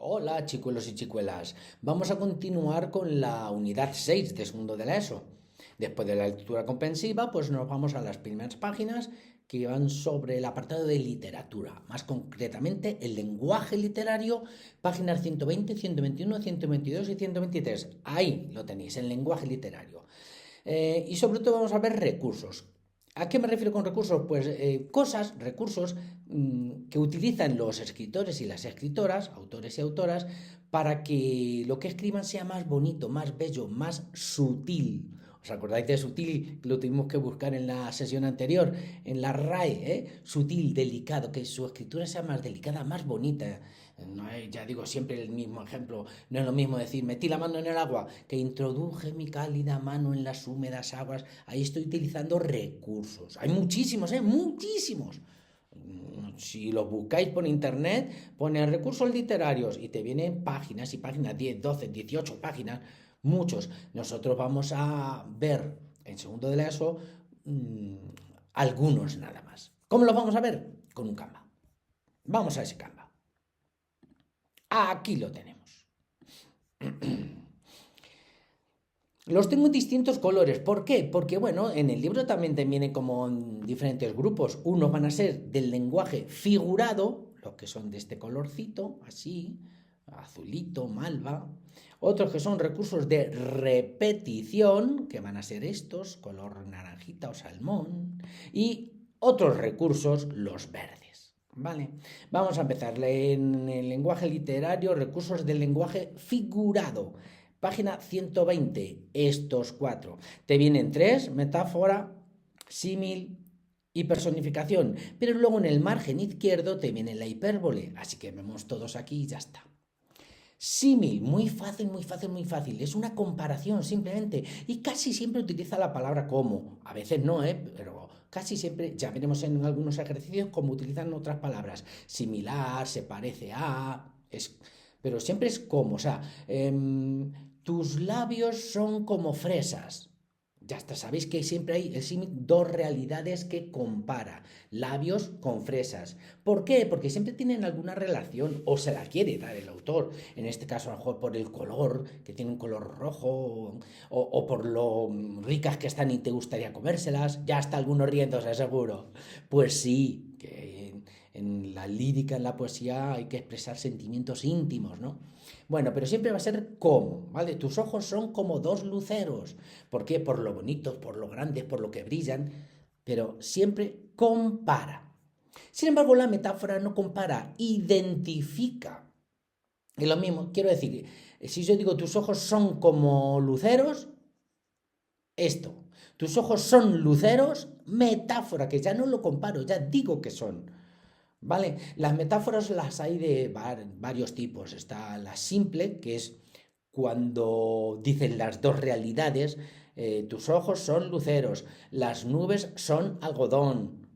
Hola, chicuelos y chicuelas. Vamos a continuar con la unidad 6 de segundo de la ESO. Después de la lectura comprensiva, pues nos vamos a las primeras páginas que van sobre el apartado de literatura, más concretamente el lenguaje literario, páginas 120, 121, 122 y 123. Ahí lo tenéis, el lenguaje literario. Y sobre todo vamos a ver recursos. ¿A qué me refiero con recursos? Pues recursos que utilizan los escritores y las escritoras, autores y autoras, para que lo que escriban sea más bonito, más bello, más sutil. ¿Os acordáis de sutil? Lo tuvimos que buscar en la sesión anterior, en la RAE, ¿eh? Sutil, delicado, que su escritura sea más delicada, más bonita. No es, ya digo siempre el mismo ejemplo, no es lo mismo decir metí la mano en el agua que introduje mi cálida mano en las húmedas aguas. Ahí estoy utilizando recursos. Hay muchísimos, ¿eh? Muchísimos. Si los buscáis por internet, pone recursos literarios y te vienen páginas y páginas, 10, 12, 18 páginas, muchos. Nosotros vamos a ver en segundo de la ESO mmm, algunos nada más. ¿Cómo los vamos a ver? Con un Canva. Vamos a ese Canva. Aquí lo tenemos. Los tengo en distintos colores. ¿Por qué? Porque, bueno, en el libro también te viene como en diferentes grupos. Unos van a ser del lenguaje figurado, los que son de este colorcito, así, azulito, malva. Otros que son recursos de repetición, que van a ser estos, color naranjita o salmón. Y otros recursos, los verdes. ¿Vale? Vamos a empezar en el lenguaje literario, recursos del lenguaje figurado. Página 120, estos cuatro. Te vienen tres, metáfora, símil y personificación. Pero luego en el margen izquierdo te viene la hipérbole. Así que vemos todos aquí y ya está. Símil, muy fácil, muy fácil, muy fácil. Es una comparación simplemente. Y casi siempre utiliza la palabra como. A veces no, pero casi siempre, ya veremos en algunos ejercicios cómo utilizan otras palabras. Similar, se parece a. Pero siempre es como. O sea, tus labios son como fresas. Ya está, sabéis que siempre hay el símil, dos realidades que compara, labios con fresas. ¿Por qué? Porque siempre tienen alguna relación o se la quiere dar el autor. En este caso, a lo mejor por el color, que tiene un color rojo, o por lo ricas que están y te gustaría comérselas. Ya está alguno riéndose, seguro. Pues sí, que en la lírica, en la poesía, hay que expresar sentimientos íntimos, ¿no? Bueno, pero siempre va a ser como, ¿vale? Tus ojos son como dos luceros. ¿Por qué? Por lo bonitos, por lo grandes, por lo que brillan, pero siempre compara. Sin embargo, la metáfora no compara, identifica. Es lo mismo, quiero decir, si yo digo tus ojos son como luceros, esto, tus ojos son luceros, metáfora, que ya no lo comparo, ya digo que son. ¿Vale? Las metáforas las hay de varios tipos. Está la simple, que es cuando dicen las dos realidades, tus ojos son luceros, las nubes son algodón.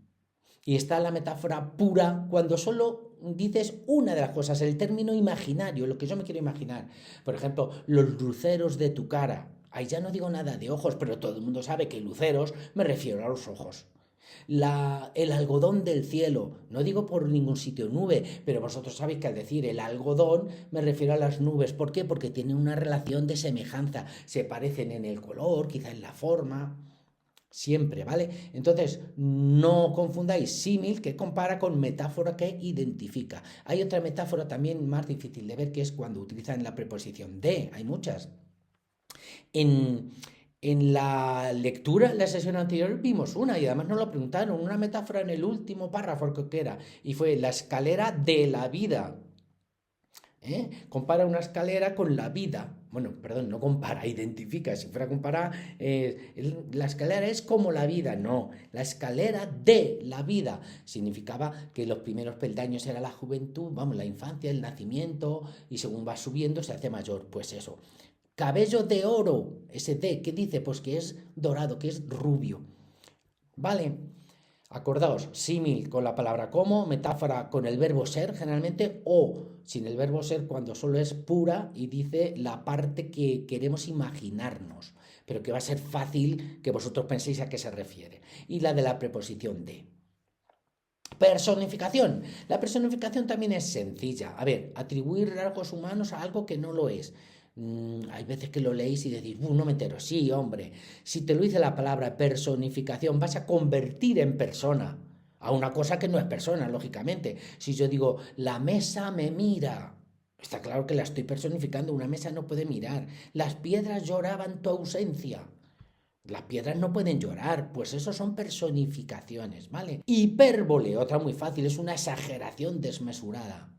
Y está la metáfora pura, cuando solo dices una de las cosas, el término imaginario, lo que yo me quiero imaginar. Por ejemplo, los luceros de tu cara. Ahí ya no digo nada de ojos, pero todo el mundo sabe que luceros me refiero a los ojos. El algodón del cielo, no digo por ningún sitio nube, pero vosotros sabéis que al decir el algodón me refiero a las nubes. ¿Por qué? Porque tienen una relación de semejanza, se parecen en el color, quizá en la forma, siempre, ¿vale? Entonces, no confundáis símil que compara con metáfora que identifica. Hay otra metáfora también más difícil de ver que es cuando utilizan la preposición de, hay muchas. En, en la lectura, en la sesión anterior, vimos una y además nos lo preguntaron, una metáfora en el último párrafo creo que era, y fue la escalera de la vida. Compara una escalera con la vida. Bueno, perdón, no compara, identifica. Si fuera a comparar, la escalera es como la vida. No, la escalera de la vida significaba que los primeros peldaños era la juventud, vamos, la infancia, el nacimiento, y según va subiendo se hace mayor. Pues eso. Cabello de oro, ese de, ¿qué dice? Pues que es dorado, que es rubio. ¿Vale? Acordaos, símil con la palabra como, metáfora con el verbo ser generalmente, o sin el verbo ser cuando solo es pura y dice la parte que queremos imaginarnos, pero que va a ser fácil que vosotros penséis a qué se refiere. Y la de la preposición de. Personificación. La personificación también es sencilla. A ver, atribuir rasgos humanos a algo que no lo es. Hay veces que lo leéis y decís, no me entero. Sí, hombre, si te lo dice la palabra personificación, vas a convertir en persona a una cosa que no es persona, lógicamente. Si yo digo, la mesa me mira, está claro que la estoy personificando. Una mesa no puede mirar. Las piedras lloraban tu ausencia. Las piedras no pueden llorar, pues eso son personificaciones, ¿vale? Hipérbole, otra muy fácil, es una exageración desmesurada.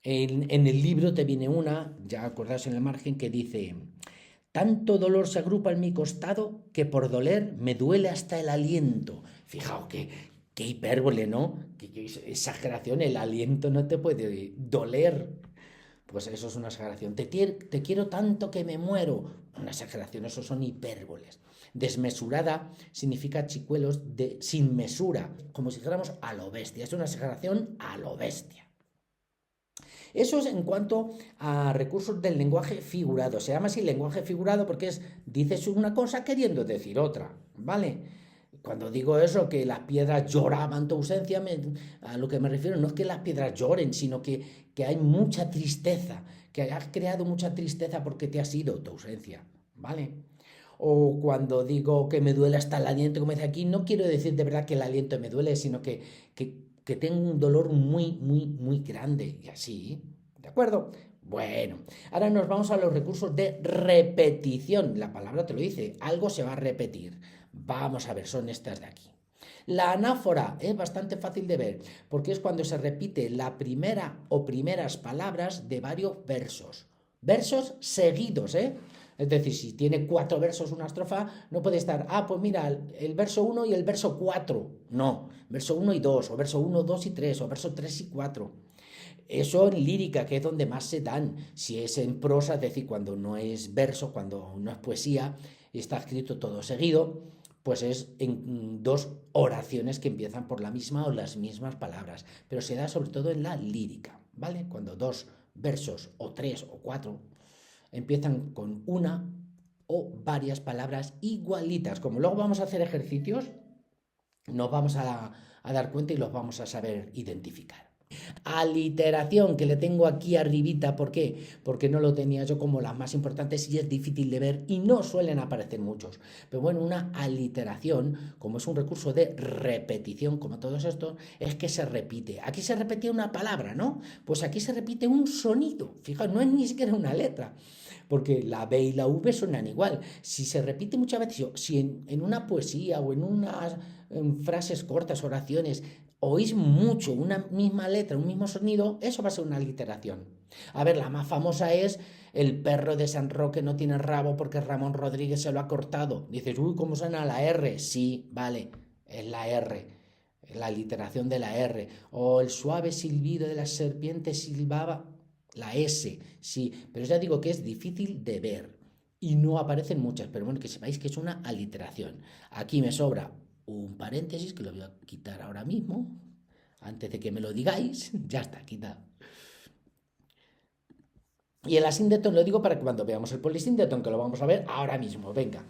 En el libro te viene una, ya acordaos en el margen, que dice, tanto dolor se agrupa en mi costado que por doler me duele hasta el aliento. Fijaos que hipérbole, ¿no? Que exageración, el aliento no te puede doler. Pues eso es una exageración. Te quiero tanto que me muero. Una exageración, eso son hipérboles. Desmesurada significa chicuelos sin mesura, como si dijéramos a lo bestia. Es una exageración a lo bestia. Eso es en cuanto a recursos del lenguaje figurado. Se llama así lenguaje figurado porque dices una cosa queriendo decir otra, ¿vale? Cuando digo eso, que las piedras lloraban tu ausencia, a lo que me refiero no es que las piedras lloren, sino que hay mucha tristeza, que has creado mucha tristeza porque te has ido tu ausencia, ¿vale? O cuando digo que me duele hasta el aliento, como dice aquí, no quiero decir de verdad que el aliento me duele, sino que tengo un dolor muy, muy, muy grande. Y así, ¿de acuerdo? Bueno, ahora nos vamos a los recursos de repetición. La palabra te lo dice, algo se va a repetir. Vamos a ver, son estas de aquí. La anáfora es bastante fácil de ver, porque es cuando se repite la primera o primeras palabras de varios versos. Versos seguidos, ¿eh? Es decir, si tiene 4 versos una estrofa, no puede estar, pues mira, el verso 1 y el verso 4. No, verso 1 y 2, o verso 1, 2 y 3, o verso 3 y 4. Eso en lírica, que es donde más se dan. Si es en prosa, es decir, cuando no es verso, cuando no es poesía, está escrito todo seguido, pues es en 2 oraciones que empiezan por la misma o las mismas palabras. Pero se da sobre todo en la lírica, ¿vale? Cuando 2 versos, o 3 o 4, empiezan con una o varias palabras igualitas. Como luego vamos a hacer ejercicios, nos vamos a dar cuenta y los vamos a saber identificar. Aliteración, que le tengo aquí arribita, ¿por qué? Porque no lo tenía yo como las más importantes y es difícil de ver y no suelen aparecer muchos. Pero bueno, una aliteración, como es un recurso de repetición, como todos estos, es que se repite. Aquí se repetía una palabra, ¿no? Pues aquí se repite un sonido. Fijaos, no es ni siquiera una letra, porque la B y la V suenan igual. Si se repite muchas veces, si en una poesía o en unas frases cortas, oraciones, oís mucho una misma letra, un mismo sonido, eso va a ser una aliteración. A ver, la más famosa es el perro de San Roque no tiene rabo porque Ramón Rodríguez se lo ha cortado. Dices, uy, ¿cómo suena la R? Sí, vale, es la R, la aliteración de la R. O el suave silbido de la serpiente silbaba, la S, sí, pero ya digo que es difícil de ver y no aparecen muchas, pero bueno, que sepáis que es una aliteración. Aquí me sobra un paréntesis que lo voy a quitar ahora mismo, antes de que me lo digáis, ya está quitado. Y el asíndeton lo digo para que cuando veamos el polisíndeton, que lo vamos a ver ahora mismo, venga.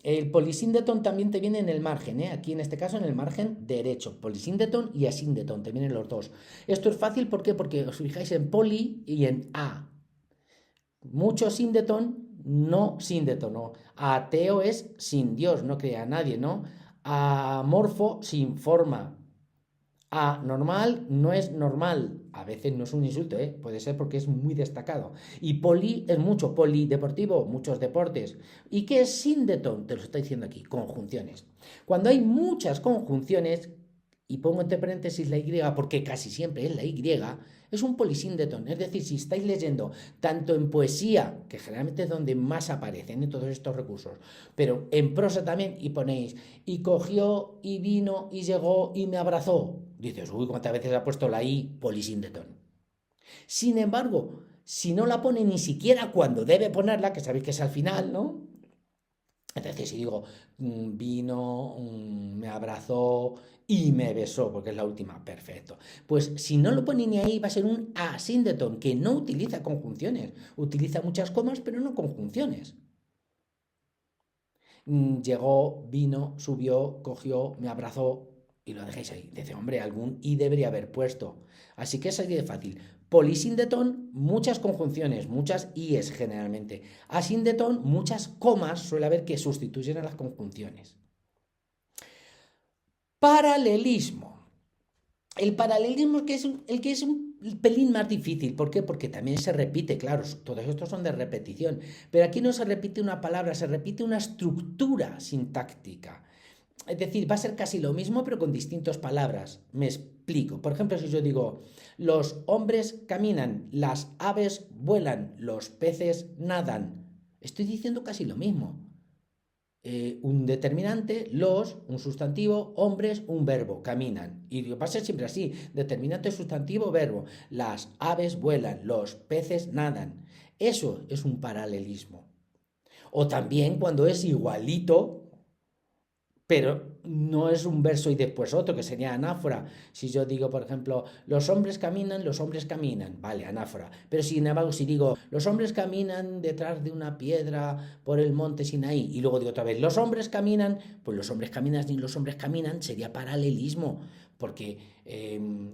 El polisíndeton también te viene en el margen, ¿eh? Aquí en este caso en el margen derecho. Polisíndeton y asíndeton, te vienen los dos. Esto es fácil, ¿por qué? Porque os fijáis en poli y en a. Mucho síndeton, no síndeton, no. Ateo es sin Dios, no crea a nadie, ¿no? Amorfo, sin forma. Anormal no es normal. A veces no es un insulto, ¿eh? Puede ser porque es muy destacado. Y poli es mucho. Polideportivo, muchos deportes. ¿Y qué es síndeton? Te lo estoy diciendo aquí. Conjunciones. Cuando hay muchas conjunciones, y pongo entre paréntesis la Y porque casi siempre es la Y, es un polisíndeton. Es decir, si estáis leyendo tanto en poesía, que generalmente es donde más aparecen todos estos recursos, pero en prosa también, y ponéis, y cogió, y vino, y llegó, y me abrazó. Dices, uy, ¿cuántas veces ha puesto la I? Polisíndeton. Sin embargo, si no la pone ni siquiera cuando debe ponerla, que sabéis que es al final, ¿no? Entonces, si digo, vino, me abrazó y me besó, porque es la última, perfecto. Pues si no lo pone ni ahí, va a ser un asíndeton, que no utiliza conjunciones. Utiliza muchas comas, pero no conjunciones. Llegó, vino, subió, cogió, me abrazó y lo dejéis ahí. Dice, hombre, algún i debería haber puesto. Así que es así de fácil. Polisíndeton, muchas conjunciones, muchas ies generalmente. Asíndeton, muchas comas suele haber que sustituyen a las conjunciones. Paralelismo. El paralelismo que es el que es un pelín más difícil. ¿Por qué? Porque también se repite, claro, todos estos son de repetición. Pero aquí no se repite una palabra, se repite una estructura sintáctica. Es decir, va a ser casi lo mismo, pero con distintas palabras. Me explico. Por ejemplo, si yo digo, los hombres caminan, las aves vuelan, los peces nadan. Estoy diciendo casi lo mismo. Un determinante, los, un sustantivo, hombres, un verbo, caminan. Y va a ser siempre así, determinante, sustantivo, verbo. Las aves vuelan, los peces nadan. Eso es un paralelismo. O también cuando es igualito, pero no es un verso y después otro, que sería anáfora. Si yo digo, por ejemplo, los hombres caminan, vale, anáfora. Pero sin embargo, si digo, los hombres caminan detrás de una piedra por el monte Sinaí, y luego digo otra vez, los hombres caminan, pues los hombres caminan ni los hombres caminan, sería paralelismo, porque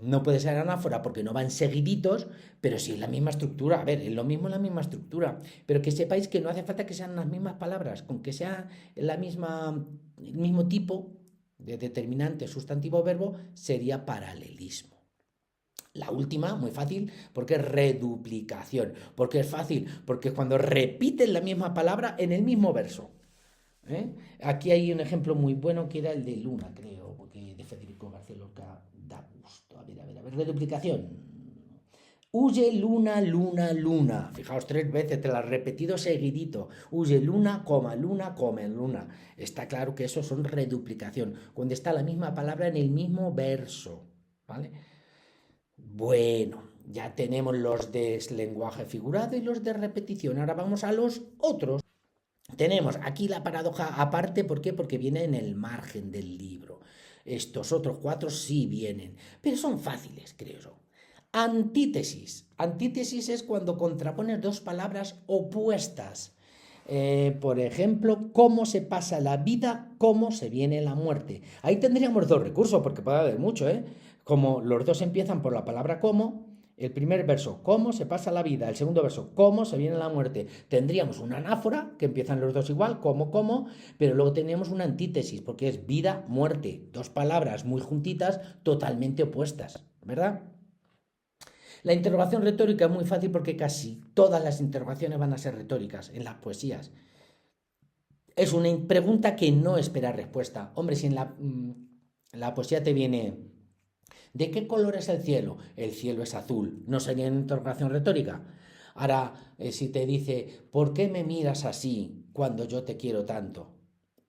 no puede ser anáfora porque no van seguiditos, pero sí es la misma estructura. A ver, es lo mismo la misma estructura, pero que sepáis que no hace falta que sean las mismas palabras, con que sea el mismo tipo de determinante, sustantivo, verbo, sería paralelismo. La última, muy fácil, porque es reduplicación. ¿Por qué es fácil? Porque es cuando repiten la misma palabra en el mismo verso. Aquí hay un ejemplo muy bueno que era el de Luna, creo, porque de Federico García Lorca da gusto. A ver, reduplicación. Huye luna, luna, luna. Fijaos 3 veces, te la he repetido seguidito. Huye luna, coma, luna. Está claro que eso son reduplicación, cuando está la misma palabra en el mismo verso. ¿Vale? Bueno, ya tenemos los de lenguaje figurado y los de repetición. Ahora vamos a los otros. Tenemos aquí la paradoja aparte, ¿por qué? Porque viene en el margen del libro. Estos otros 4 sí vienen, pero son fáciles, creo yo. Antítesis. Antítesis es cuando contrapones 2 palabras opuestas. Por ejemplo, cómo se pasa la vida, cómo se viene la muerte. Ahí tendríamos 2 recursos, porque puede haber mucho, ¿eh? Como los 2 empiezan por la palabra cómo, el primer verso, cómo se pasa la vida, el segundo verso, cómo se viene la muerte. Tendríamos una anáfora, que empiezan los 2 igual, cómo, pero luego tenemos una antítesis, porque es vida, muerte. 2 palabras muy juntitas, totalmente opuestas, ¿verdad? La interrogación retórica es muy fácil porque casi todas las interrogaciones van a ser retóricas en las poesías. Es una pregunta que no espera respuesta. Hombre, si en la poesía te viene, ¿de qué color es el cielo? El cielo es azul. ¿No sería una interrogación retórica? Ahora, si te dice, ¿por qué me miras así cuando yo te quiero tanto?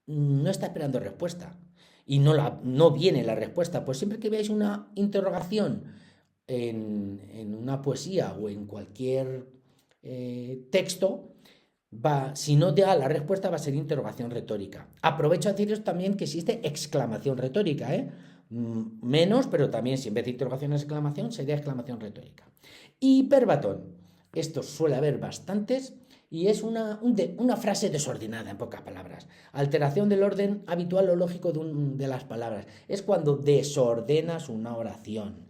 No está esperando respuesta. Y no viene la respuesta. Pues siempre que veáis una interrogación en una poesía o en cualquier texto, si no te da la respuesta, va a ser interrogación retórica. Aprovecho a deciros también que existe exclamación retórica, menos, pero también si en vez de interrogación es exclamación, sería exclamación retórica. Hiperbatón. Esto suele haber bastantes y es una frase desordenada, en pocas palabras. Alteración del orden habitual o lógico de las palabras. Es cuando desordenas una oración.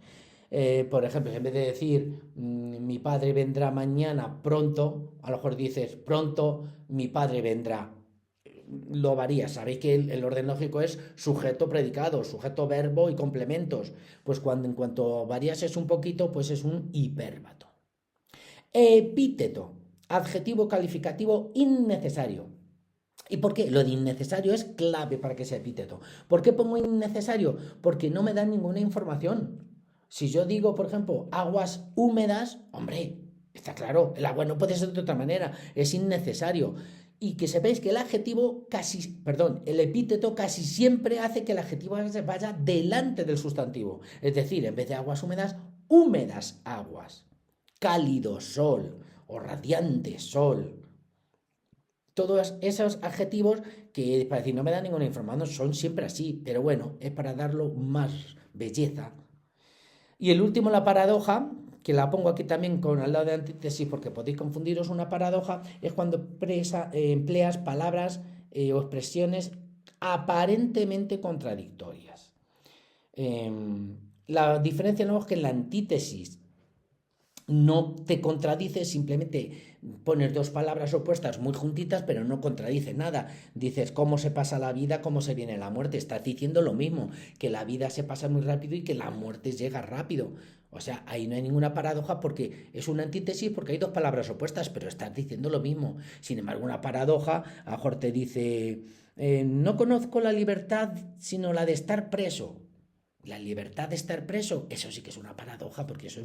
Por ejemplo, en vez de decir mi padre vendrá mañana pronto, a lo mejor dices pronto mi padre vendrá. Lo varía. Sabéis que el orden lógico es sujeto, predicado, sujeto, verbo y complementos. Pues en cuanto varías es un poquito, pues es un hiperbato. Epíteto, adjetivo calificativo innecesario. ¿Y por qué? Lo de innecesario es clave para que sea epíteto. ¿Por qué pongo innecesario? Porque no me dan ninguna información. Si yo digo, por ejemplo, aguas húmedas, hombre, está claro, el agua no puede ser de otra manera, es innecesario. Y que sepáis que el epíteto casi siempre hace que el adjetivo vaya delante del sustantivo. Es decir, en vez de aguas húmedas aguas. Cálido sol o radiante sol. Todos esos adjetivos que para decir no me dan ninguna información son siempre así, pero bueno, es para darlo más belleza. Y el último, la paradoja, que la pongo aquí también al lado de antítesis porque podéis confundiros. Una paradoja es cuando empleas palabras o expresiones aparentemente contradictorias. La diferencia no es que en la antítesis no te contradice, simplemente pones dos palabras opuestas muy juntitas, pero no contradice nada. Dices cómo se pasa la vida, cómo se viene la muerte. Estás diciendo lo mismo, que la vida se pasa muy rápido y que la muerte llega rápido. O sea, ahí no hay ninguna paradoja porque es una antítesis porque hay dos palabras opuestas, pero estás diciendo lo mismo. Sin embargo, una paradoja a lo mejor te dice, no conozco la libertad sino la de estar preso. La libertad de estar preso, eso sí que es una paradoja, porque eso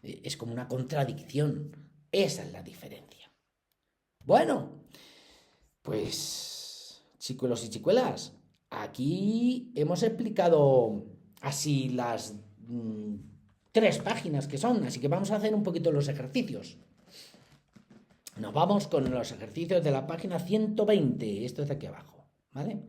es como una contradicción. Esa es la diferencia. Bueno, pues, chicuelos y chicuelas, aquí hemos explicado así las 3 páginas que son, así que vamos a hacer un poquito los ejercicios. Nos vamos con los ejercicios de la página 120, esto es de aquí abajo, ¿vale?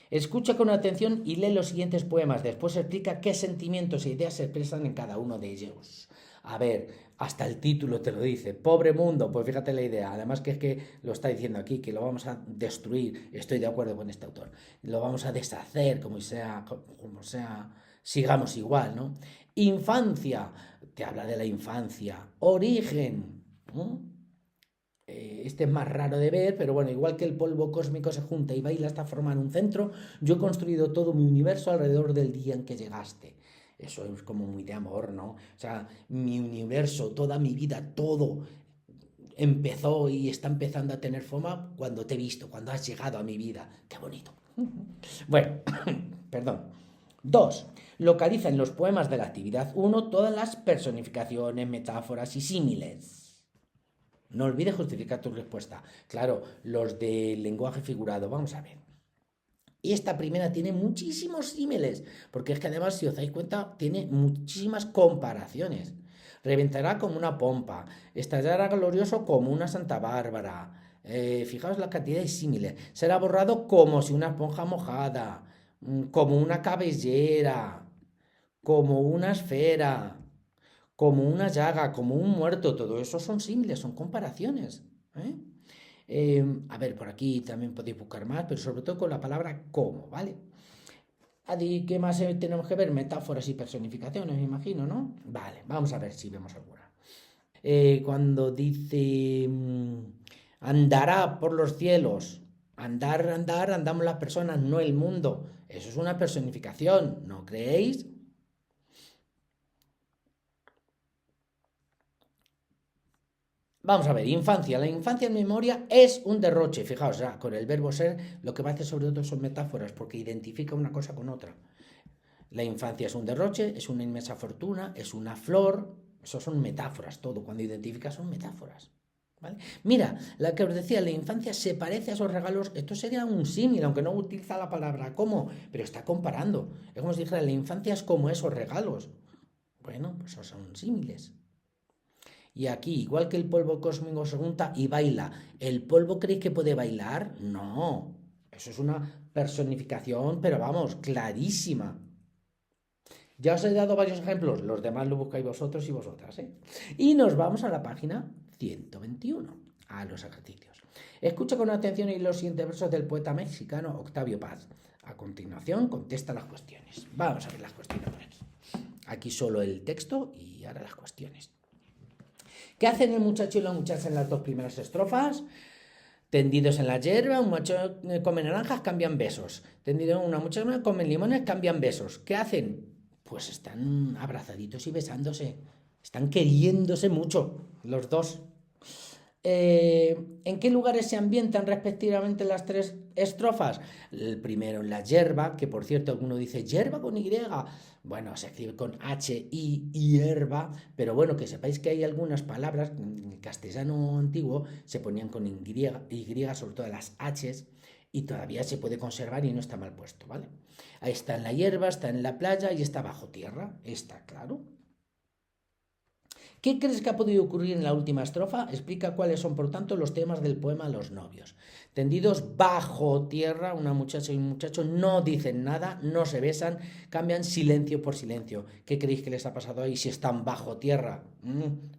Escucha con atención y lee los siguientes poemas. Después explica qué sentimientos e ideas se expresan en cada uno de ellos. A ver, hasta el título te lo dice. Pobre mundo, pues fíjate la idea. Además que es que lo está diciendo aquí, que lo vamos a destruir. Estoy de acuerdo con este autor. Lo vamos a deshacer, como sea, sigamos igual, ¿no? Infancia, te habla de la infancia. Origen, ¿no? Este es más raro de ver, pero bueno, igual que el polvo cósmico se junta y baila hasta formar un centro, yo he construido todo mi universo alrededor del día en que llegaste. Eso es como muy de amor, ¿no? O sea, mi universo, toda mi vida, todo empezó y está empezando a tener forma cuando te he visto, cuando has llegado a mi vida. Qué bonito. Bueno, perdón. 2. Localiza en los poemas de la actividad 1 todas las personificaciones, metáforas y símiles. No olvides justificar tu respuesta. Claro, los del lenguaje figurado. Vamos a ver. Y esta primera tiene muchísimos símiles, porque es que además, si os dais cuenta, tiene muchísimas comparaciones. Reventará como una pompa, estallará glorioso como una Santa Bárbara. Fijaos la cantidad de símiles. Será borrado como si una esponja mojada, como una cabellera, como una esfera, como una llaga, como un muerto, todo eso son símiles, son comparaciones. ¿eh? A ver, por aquí también podéis buscar más, pero sobre todo con la palabra como, ¿vale? ¿Qué más tenemos que ver? Metáforas y personificaciones, me imagino, ¿no? Vale, vamos a ver si vemos alguna. Cuando dice andará por los cielos, andar, andar, andamos las personas, no el mundo. Eso es una personificación, ¿no creéis? Vamos a ver, infancia. La infancia en memoria es un derroche. Fijaos, ya, con el verbo ser lo que va a hacer sobre todo son metáforas, porque identifica una cosa con otra. La infancia es un derroche, es una inmensa fortuna, es una flor. Eso son metáforas, todo. Cuando identifica son metáforas. ¿Vale? Mira, la que os decía, la infancia se parece a esos regalos. Esto sería un símil, aunque no utiliza la palabra como, pero está comparando. Es como si dijera, la infancia es como esos regalos. Bueno, pues esos son símiles. Y aquí, igual que el polvo cósmico se junta y baila, ¿el polvo creéis que puede bailar? No, eso es una personificación, pero vamos, clarísima. Ya os he dado varios ejemplos, los demás lo buscáis vosotros y vosotras, ¿eh? Y nos vamos a la página 121, a los ejercicios. Escucha con atención y los siguientes versos del poeta mexicano Octavio Paz. A continuación, contesta las cuestiones. Vamos a ver las cuestiones por aquí. Aquí solo el texto y ahora las cuestiones. ¿Qué hacen el muchacho y la muchacha en las 2 primeras estrofas? Tendidos en la hierba, un macho come naranjas, cambian besos. Tendido una muchacha come limones, cambian besos. ¿Qué hacen? Pues están abrazaditos y besándose. Están queriéndose mucho, los dos. ¿En qué lugares se ambientan respectivamente las 3 estrofas? El primero en la hierba, que por cierto alguno dice hierba con Y. Bueno, se escribe con H-I, hierba, pero bueno, que sepáis que hay algunas palabras, en el castellano antiguo se ponían con Y, sobre todo las H's, y todavía se puede conservar y no está mal puesto, ¿vale? Ahí está en la hierba, está en la playa y está bajo tierra, está claro. ¿Qué crees que ha podido ocurrir en la última estrofa? Explica cuáles son, por tanto, los temas del poema Los novios. Tendidos bajo tierra, una muchacha y un muchacho no dicen nada, no se besan, cambian silencio por silencio. ¿Qué creéis que les ha pasado ahí si están bajo tierra?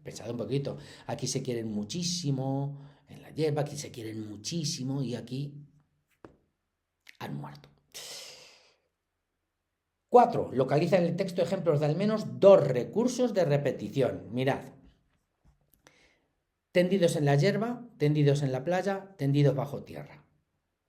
Pensad un poquito. Aquí se quieren muchísimo, en la hierba, aquí se quieren muchísimo y aquí han muerto. 4. Localiza en el texto ejemplos de al menos 2 recursos de repetición. Mirad. Tendidos en la hierba, tendidos en la playa, tendidos bajo tierra.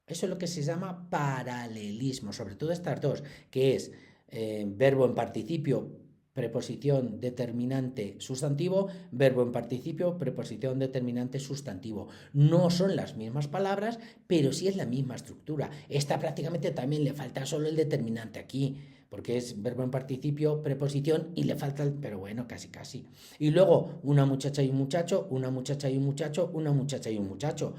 Eso es lo que se llama paralelismo, sobre todo estas dos, que es verbo en participio, preposición determinante sustantivo, verbo en participio, preposición determinante sustantivo. No son las mismas palabras, pero sí es la misma estructura. Esta prácticamente también le falta solo el determinante aquí, porque es verbo en participio, preposición y le falta el, pero bueno, casi casi. Y luego una muchacha y un muchacho, una muchacha y un muchacho, una muchacha y un muchacho.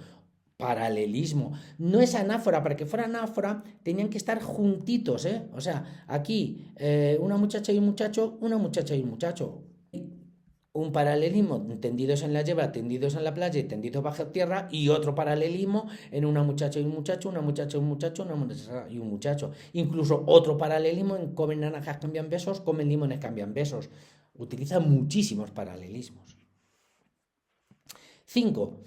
Paralelismo. No es anáfora, para que fuera anáfora tenían que estar juntitos, ¿eh? O sea, aquí una muchacha y un muchacho, una muchacha y un muchacho. Un paralelismo, tendidos en la hierba, tendidos en la playa y tendidos bajo tierra, y otro paralelismo en una muchacha y un muchacho, una muchacha y un muchacho, una muchacha y un muchacho. Incluso otro paralelismo en comen naranjas, cambian besos, comen limones, cambian besos. Utiliza muchísimos paralelismos. 5.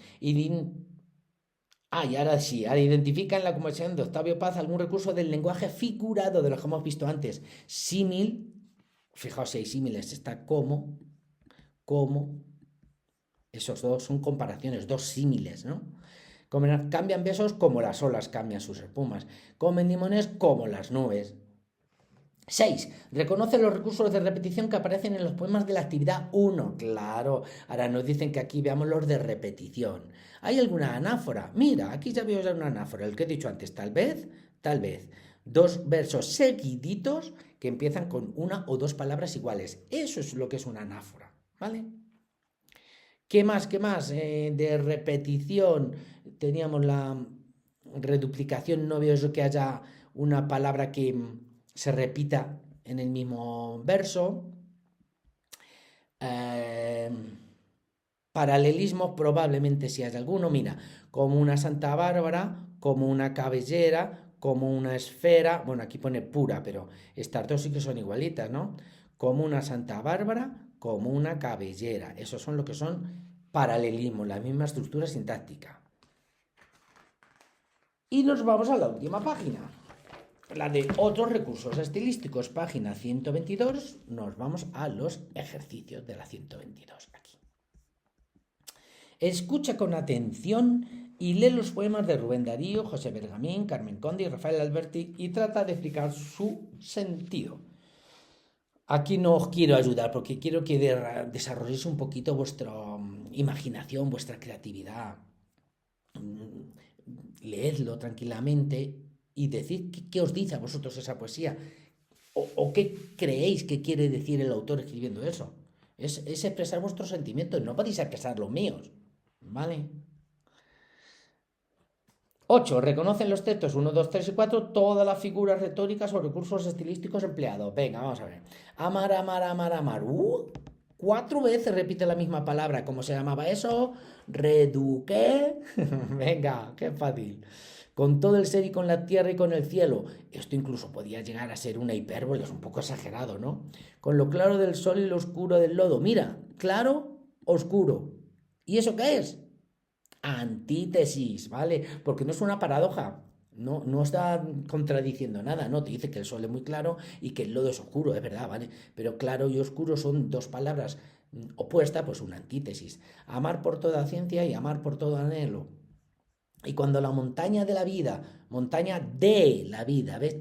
Y ahora sí, ahora identifica en la conversación de Octavio Paz algún recurso del lenguaje figurado de lo que hemos visto antes. Símil, fijaos si hay símiles, está como, esos dos son comparaciones, dos símiles, ¿no? Cambian besos como las olas cambian sus espumas. Comen limones como las nubes. 6. Reconoce los recursos de repetición que aparecen en los poemas de la actividad 1. Claro, ahora nos dicen que aquí veamos los de repetición. ¿Hay alguna anáfora? Mira, aquí ya veo una anáfora, el que he dicho antes, tal vez, tal vez. Dos versos seguiditos que empiezan con una o dos palabras iguales. Eso es lo que es una anáfora, ¿vale? ¿Qué más? ¿Qué más? De repetición teníamos la reduplicación, no veo eso que haya una palabra que se repita en el mismo verso. Paralelismo probablemente si hay alguno, mira, como una Santa Bárbara, como una cabellera, como una esfera, bueno, aquí pone pura, pero estas dos sí que son igualitas, ¿no? Como una Santa Bárbara, como una cabellera. Esos son lo que son paralelismos, la misma estructura sintáctica. Y nos vamos a la última página, la de otros recursos estilísticos, página 122. Nos vamos a los ejercicios de la 122 aquí. Escucha con atención y lee los poemas de Rubén Darío, José Bergamín, Carmen Conde y Rafael Alberti y trata de explicar su sentido. Aquí no os quiero ayudar porque quiero que desarrolléis un poquito vuestra imaginación, vuestra creatividad. Leedlo tranquilamente y decid qué os dice a vosotros esa poesía o qué creéis que quiere decir el autor escribiendo eso. Es expresar vuestros sentimientos, no podéis expresar los míos, ¿vale? 8. Reconocen los textos 1, 2, 3 y 4 todas las figuras retóricas o recursos estilísticos empleados. Venga, vamos a ver. Amar, amar, amar, amar. 4 veces repite la misma palabra. ¿Cómo se llamaba eso? Reduque. Venga, qué fácil. Con todo el ser y con la tierra y con el cielo. Esto incluso podía llegar a ser una hipérbole, es un poco exagerado, ¿no? Con lo claro del sol y lo oscuro del lodo. Mira, claro, oscuro. ¿Y eso qué es? Antítesis, ¿vale? Porque no es una paradoja. No está contradiciendo nada, no, te dice que el sol es muy claro y que el lodo es oscuro, es verdad, ¿vale? Pero claro y oscuro son dos palabras opuestas, pues una antítesis. Amar por toda ciencia y amar por todo anhelo. Y cuando la montaña de la vida, montaña de la vida, ¿ves?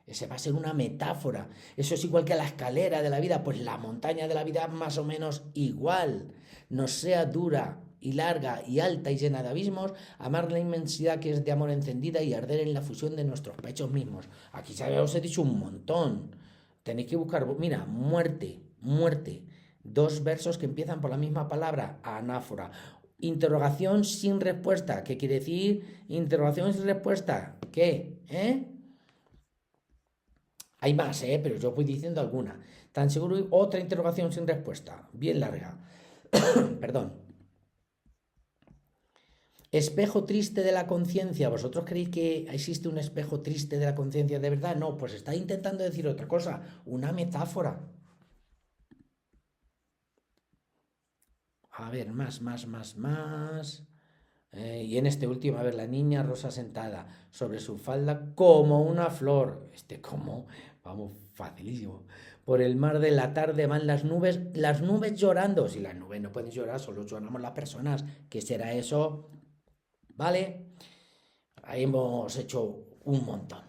Ese va a ser una metáfora. Eso es igual que la escalera de la vida, pues la montaña de la vida más o menos igual. No sea dura y larga y alta y llena de abismos, amar la inmensidad que es de amor encendida y arder en la fusión de nuestros pechos mismos. Aquí ya os he dicho un montón. Tenéis que buscar, mira, muerte, muerte. Dos versos que empiezan por la misma palabra, anáfora. Interrogación sin respuesta. ¿Qué quiere decir interrogación sin respuesta? ¿Qué? Hay más, pero yo voy diciendo alguna. Tan seguro otra interrogación sin respuesta. Bien larga. Perdón. Espejo triste de la conciencia. ¿Vosotros creéis que existe un espejo triste de la conciencia de verdad? No, pues está intentando decir otra cosa. Una metáfora. A ver, más. Y en este último, a ver, la niña rosa sentada sobre su falda como una flor. Como, vamos, facilísimo. Por el mar de la tarde van las nubes llorando. Si las nubes no pueden llorar, solo lloramos las personas. ¿Qué será eso? ¿Vale? Ahí hemos hecho un montón.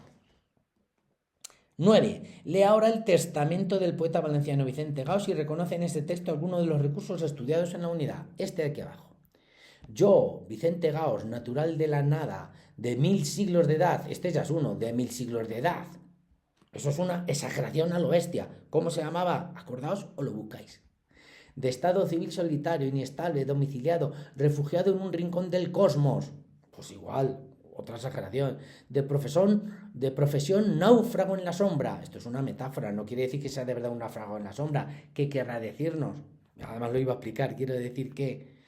9. Lee ahora el testamento del poeta valenciano Vicente Gaos y reconoce en este texto algunos de los recursos estudiados en la unidad. Este de aquí abajo. Yo, Vicente Gaos, natural de la nada, de 1000 siglos de edad, este ya es uno, de 1000 siglos de edad. Eso es una exageración a lo bestia. ¿Cómo se llamaba? Acordaos o lo buscáis. De estado civil solitario, inestable, domiciliado, refugiado en un rincón del cosmos. Pues igual, otra exageración. De profesión náufrago en la sombra. Esto es una metáfora, no quiere decir que sea de verdad un náufrago en la sombra. ¿Qué querrá decirnos? Además lo iba a explicar, quiero decir que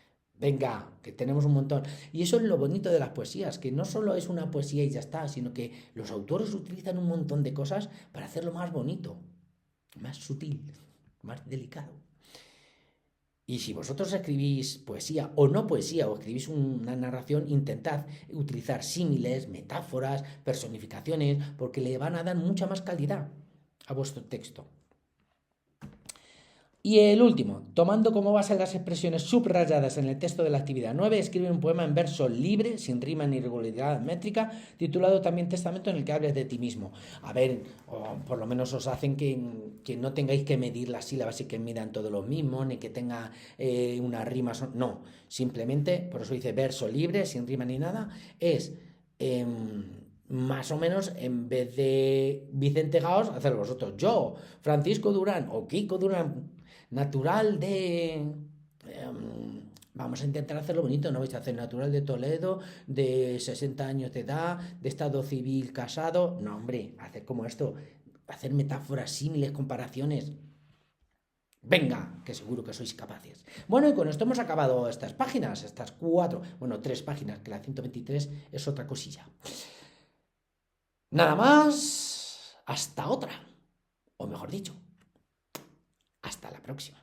venga, que tenemos un montón. Y eso es lo bonito de las poesías, que no solo es una poesía y ya está, sino que los autores utilizan un montón de cosas para hacerlo más bonito, más sutil, más delicado. Y si vosotros escribís poesía o no poesía, o escribís una narración, intentad utilizar símiles, metáforas, personificaciones, porque le van a dar mucha más calidad a vuestro texto. Y el último, tomando como base las expresiones subrayadas en el texto de la actividad 9, escribe un poema en verso libre, sin rima ni regularidad métrica, titulado también Testamento, en el que hables de ti mismo. A ver, o por lo menos os hacen que no tengáis que medir las sílabas y que midan todos los mismos, ni que tenga una rima. No, simplemente, por eso dice verso libre, sin rima ni nada, es... más o menos, en vez de Vicente Gaos, hacerlo vosotros. Yo, Francisco Durán o Kiko Durán, natural de... vamos a intentar hacerlo bonito, no vais a hacer natural de Toledo, de 60 años de edad, de estado civil casado. No, hombre, hacer como esto, hacer metáforas, símiles, comparaciones. Venga, que seguro que sois capaces. Bueno, y con esto hemos acabado estas páginas, estas 4, bueno, 3 páginas, que la 123 es otra cosilla. Nada más, hasta otra, o mejor dicho, hasta la próxima.